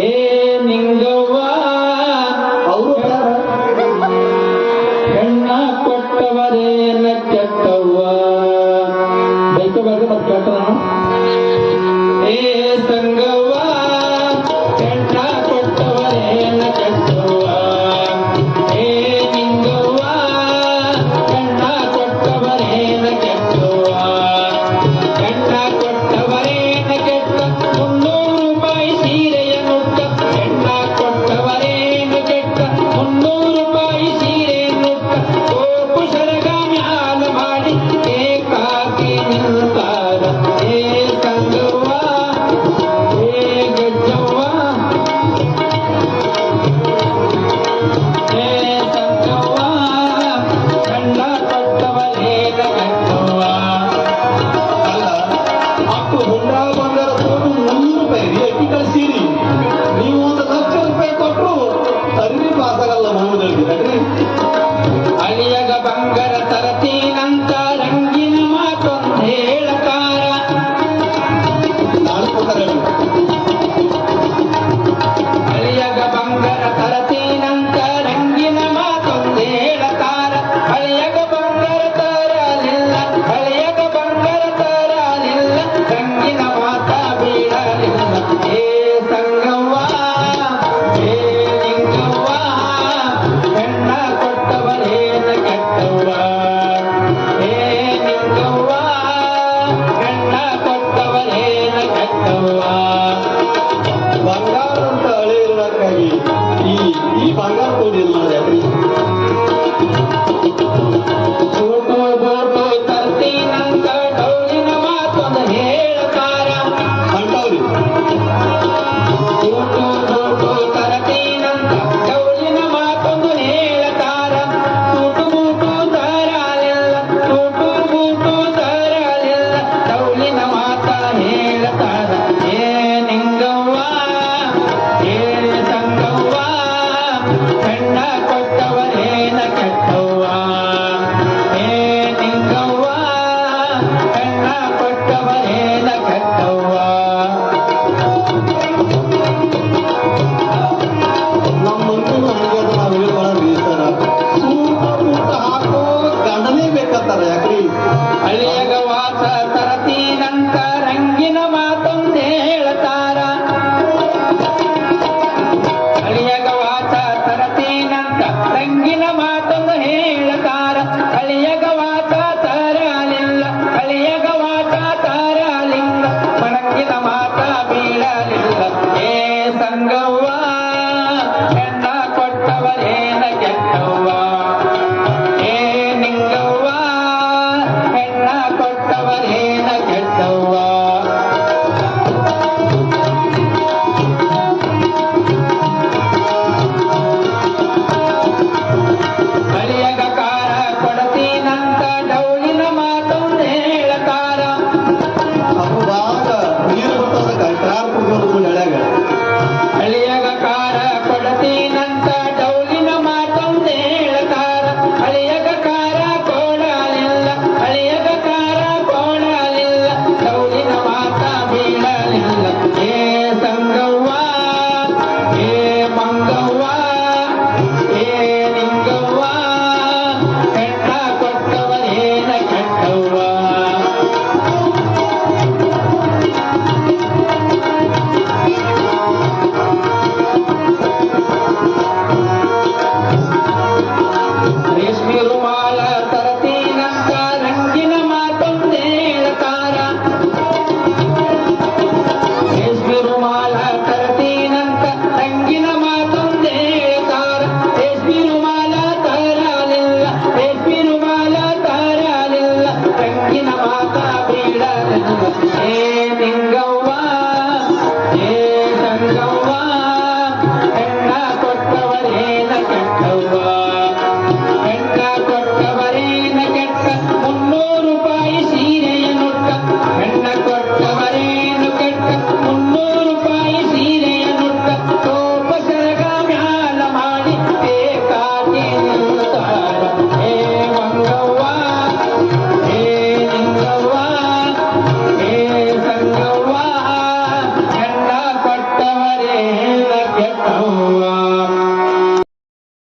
ಏ ನಿಂಗವ್ವ ಅವರು ಹೆಣ್ಣ ಕೊಟ್ಟವರೇನ ಕೆಟ್ಟವ್ವ ಬೈಕೋಬಾರ್ದು ಮತ್ತೆ ಕೇಳ್ತಾರ ಏ ಸಂಗವ್ವ ಹೆಣ್ಣ ಕೊಟ್ಟವರೇನ ಕೆಟ್ಟವ್ವ ಏ ನಿಂಗವ್ವ ಹೆಣ್ಣ ಕೊಟ್ಟವರೇನ ಕೆಟ್ಟವ್ವ ಹೆಣ್ಣ ಕೊಟ್ಟವರೇನ ಕೆಟ್ಟ 300 ರೂಪಾಯಿ ಸೀರೆಯ ನುಟ್ಟ ಹೆಣ್ಣ ಕೊಟ್ಟವರೇನ ಕೆಟ್ಟ 300 ರೂಪಾಯಿ ಸೀರೆ ನುಟ್ಟ ಕೋಪು ಸರಗಾಮಿ ಹಾಲ ಮಾಡಿ ಏಕಾಕಿ ನಿಲ್ತಾರ ಏ ಸಂಗವ್ವ ಏ ಗಜ್ಜವ್ವ ಏ ಸಂಗವ್ವ ಹೆಣ್ಣ ಕೊಟ್ಟವರೇನ ಕೆಟ್ಟವ್ವ ಅಲ್ಲ ಅಷ್ಟು ಹುಂಡಾ ಬಂಗಾರ ತಗೊಂಡು 300 ರೂಪಾಯಿ ರೇಟಿ ಕಳಿಸಿರಿ ನೀವು 1,00,000 ರೂಪಾಯಿ ಕೊಟ್ಟರು ಅರಿವಿ ಪಾಸ್ ಆಗಲ್ಲ ಮಾಮೂಲಿ ಅಳಿಯಗ ಬಂಗಾರ ತರತೀನಂತ ರಂಗಿನ ಮಾತೊಂದು ಹೇಳಕಾರ ನಾನು ಕೊಟ್ಟರೆ ಅಳಿಯಗ ಬಂಗಾರ ತರತೀನಂತ ರಂಗಿನ ಮಾತೊಂದು ಹೇಳಕಾರ ಅಳಿಯಗ ಬಂಗಾರ ತರಲಿಲ್ಲ ಅಳಿಯಗ ಬಂಗಾರ ತರಲಿಲ್ಲ ರಂಗಿನ ಮಾತ ಬೀಳಲಿಲ್ಲ ಏ ಸಂಗವ್ವ ಏ ಲಿಂಗವ್ವ ಹೆಣ್ಣ ಕೊಟ್ಟವರೇನ ಕೆಟ್ಟವ್ವ ಏ ಲಿಂಗವ್ವ ಹೆಣ್ಣ ಕೊಟ್ಟವರೇನ ಕೆಟ್ಟವ್ವ ಬಂಗಾರ ಅಂತ ಹಳೆ ಇರೋದಕ್ಕಾಗಿ ಈ ಬಂಗಾರ ತಗೊಂಡು ಏನ್ ಮಾಡಿದ್ರಿ ಬೋಟು ಬೋಟು ತರ್ತೀನಂತ ಡೌಲಿನ ಮಾತೊಂದು ಹೇಳಕಾರ ಅಂಟವ್ರಿ ಬೋಟು ಬೋಟು ತರತೀನಂತ ಡೌಲಿನ ಮಾತೊಂದು ಹೇಳಕಾರ ಟೂಟು ಬೂಟು ತರಲಿಲ್ಲ ಟೂಟು ಬೂಟು ತರಲಿಲ್ಲ ಡೌಲಿನ ಮಾತ ಹೇಳತಾರ ಏ ನಿಂಗವ್ವ ಏ ಸಂಗವ್ವ ಹೆಣ್ಣ ಕೊಟ್ಟವರೇನ ಕೆಟ್ಟವ್ವ ಏ ನಿಂಗವ್ವ ಹೆಣ್ಣ ಕೊಟ್ಟವರೇನ ಕೆಟ್ಟವ್ವ ನಮ್ಮ ಮಂತ್ರಿಗಳು ಅನ್ಬೋದು ನಾವು ಹೇಳ್ಕೊಳ್ಳೋದು ಸರ ಸೂಟ ಹಾಕೋ ಗಂಡನೇ ಬೇಕಂತಾರ ಯಾಕ್ರಿ ಅಳಿಯಗ ವಾಸ ತರತೀನಂತ ರಂಗಿನ ಮಾತೊಂದು ಹೇಳತಾರ ಅಳಿಯಗ ವಾಸ ತರತೀನಂತ ರಂಗಿನ ಮಾತೊಂದು ಹೇಳತಾರ ಅಳಿಯಗ ವಾಸ ತರಲಿಲ್ಲ ಅಳಿಯಗ ವಾಸ ತರಲಿಲ್ಲ ಮಣಂಗಿನ ಮಾತ ಬೀಳಲಿಲ್ಲ ಏ ಸಂಗವ್ವ ಹೆಣ್ಣ ಕೊಟ್ಟವರೇನ ಕೆಟ್ಟವ್ವ ಏ ನಿಂಗವ್ವ ಹೆಣ್ಣ ಕೊಟ್ಟವರೇನ ಕೆಟ್ಟವ್ವ ಅಳಿಯಗ ಕಾರ ಕೊಡತೀನಂತ ಡೌಲಿನ ಮಾತೊಂದು ಹೇಳತಾರ ಅವು ಭಾಳ ನೀರು ಬರ್ತದ ಟ್ರಾರ್ ಕುಡ್ಕೊಂಡು ಎಳ್ಯಾಗ ಅಳಿಯಗ ಕಾರ ಕೊಡತೀನಂತ ಡೌಲಿನ ಮಾತೊಂದು ಹೇಳತಾರ ಅಳಿಯಗ ಕಾರ ಕೊಡಲಿಲ್ಲ ಅಳಿಯಗ ಕಾರ ಕೊಡಲಿಲ್ಲ ಡೌಲಿನ ಮಾತ ಬೀಳಲಿಲ್ಲ ಏ ಸಂಗವ್ವ ಏ ಮಂಗವ್ವ ಏ ನಿಂಗವ್ವ ಹೆಣ್ಣ ಕೊಟ್ಟವರೇನ ಕೆಟ್ಟವ್ವ ರೇಷ್ಮೆ ರುಮಾಲ ತರತೀನಂತ ರಂಗಿನ ಮಾತೊಂದು ಹೇಳತಾರ ರೇಷ್ಮೆ ರುಮಾಲ ತರತೀನಂತ ರಂಗಿನ ಮಾತೊಂದು ಹೇಳ್ತಾರ ರೇಷ್ಮೆ ರುಮಾಲ ತರಲಿಲ್ಲ ರೇಷ್ಮೆ ರುಮಾಲ ತರಲಿಲ್ಲ ರಂಗಿನ ಮಾತ ಬೀಳಲಿಲ್ಲ ಏ ನಿಂಗ